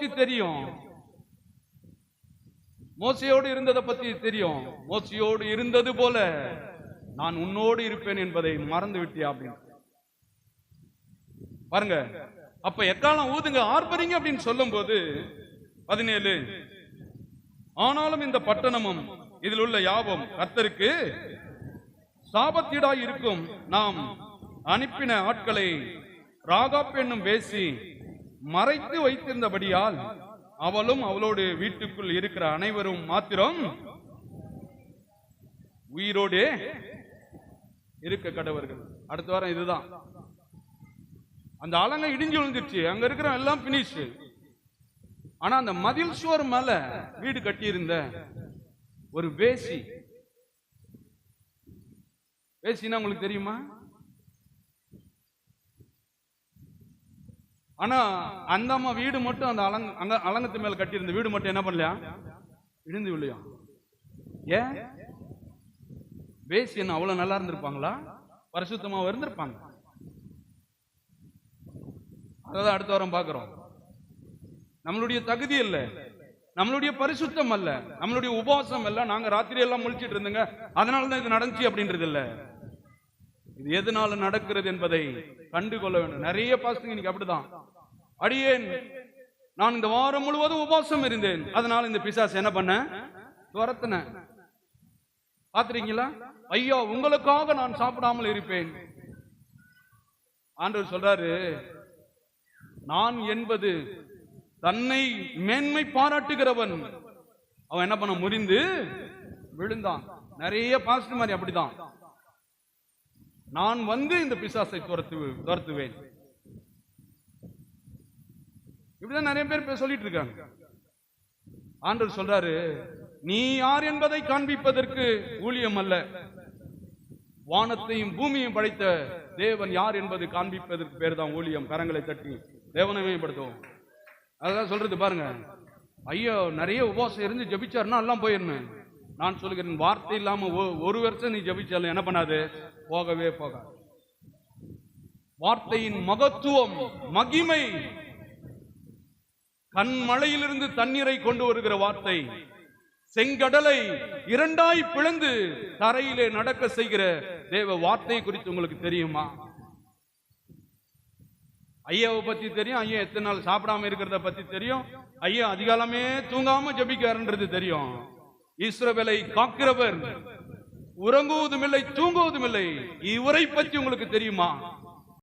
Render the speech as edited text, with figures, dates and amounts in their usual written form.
பத்தி தெரியும், மோசையோடு இருந்ததை பத்தி தெரியும். மோசையோடு இருந்தது போல நான் உன்னோடு இருப்பேன் என்பதை மறந்து விட்டியா அப்படின்னு பாருங்க. அப்ப எக்காலம் ஊதுங்க, ஆர்ப்பரிங்க அப்படின்னு சொல்லும் போது 17, ஆனாலும் இந்த பட்டணமும் இதில் உள்ள யாவும் கர்த்தருக்கு சாபத்தீடாய் இருக்கும். நாம் அனுப்பின ஆட்களை ராகாப் என்னும் வேசி மறைத்து வைத்திருந்தபடியால் அவளும் அவளோடு வீட்டுக்குள் இருக்கிற அனைவரும் மாத்திரம் உயிரோடே இருக்க கடவர்கள். அடுத்த வாரம் இதுதான். அந்த அலங்கை இடிஞ்சு விழுந்துருச்சு, அங்க இருக்கிற எல்லாம் பினிஷ். ஆனா அந்த மதில் சுவர் மேல வீடு கட்டியிருந்த ஒரு வேசி, வேசினா உங்களுக்கு தெரியுமா? ஆனா அந்த அம்மா வீடு மட்டும் அந்த அலங்கத்து மேல கட்டியிருந்த வீடு மட்டும் என்ன பண்ணலையா? இடிந்து விழுயா. ஏன்? வேசி என்ன அவ்வளவு நல்லா இருந்திருப்பாங்களா? பரிசுத்தமா இருந்திருப்பாங்க. அதான் அடுத்த வாரம் பார்க்கிறோம். நம்மளுடைய தகுதி இல்ல, நம்மளுடைய பரிசுத்தம் அல்ல, நம்மளுடைய உபவாசம் அல்ல, நாங்க ராத்திரி எல்லாம் முழிச்சிட்டு இருந்தோங்க அதனாலதான் இது நடந்துச்சு அப்படின்றது இல்ல. இது எதனால நடக்கிறது என்பதை கண்டுகொள்ள வேண்டும். நிறைய பாஸ்டர்ங்க இன்னைக்கு அப்படிதான். அடியேன் நான் இந்த வாரம் முழுவதும் உபவாசம் இருந்தேன், அதனால இந்த பிசாசு என்ன பண்ண துரத்துன. பாத்துறீங்களா? ஐயா உங்களுக்காக நான் சாப்பிடாமல் இருப்பேன். ஆண்டவர் சொல்றாரு, நான் என்பது தன்னை மேன்மை பாராட்டுகிறவன். அவன் என்ன பண்ண? முறிந்து விழுந்தான். நிறைய பாஸ்டர் மாதிரி அப்படிதான். நான் வந்து இந்த பிசாசை துரத்துவேன். இப்படிதான் நிறைய பேர் சொல்லிட்டு இருக்காங்க. ஆண்டவர் சொல்றாரு, நீ யார் என்பதை காண்பிப்பதற்கு ஊழியம் அல்ல, வானத்தையும் பூமியையும் படைத்த தேவன் யார் என்பது காண்பிப்பதற்கு பேர் தான் ஊழியம். கரங்களை தட்டி தேவனை மேம்படுத்துவோம். அதான் சொல்றது பாருங்க. ஐயோ நிறைய உபவாசம் இருந்து ஜபிச்சாருன்னா எல்லாம் போயிடணும். நான் சொல்லுகிறேன், வார்த்தை இல்லாம ஒரு வருஷம் நீ ஜபிச்சாலும் என்ன பண்ணாது? போகவே போகாது. வார்த்தையின் மகத்துவம், மகிமை, கண்மலையிலிருந்து தண்ணீரை கொண்டு வருகிற வார்த்தை, செங்கடலை இரண்டாய் பிளந்து தரையிலே நடக்க செய்கிற தேவ வார்த்தை குறித்து உங்களுக்கு தெரியுமா? ஐயாவை பத்தி தெரியும், ஐயா எத்தனை நாள் சாப்பிடாம இருக்கிறத பத்தி தெரியும், ஐயா அதிகாலமே தூங்காம ஜபிக்காருன்றது தெரியும். இஸ்ரவேலை காக்கிறவர் உறங்குவதும் இல்லை தூங்குவதும் இல்லை, இவரை பற்றி உங்களுக்கு தெரியுமா?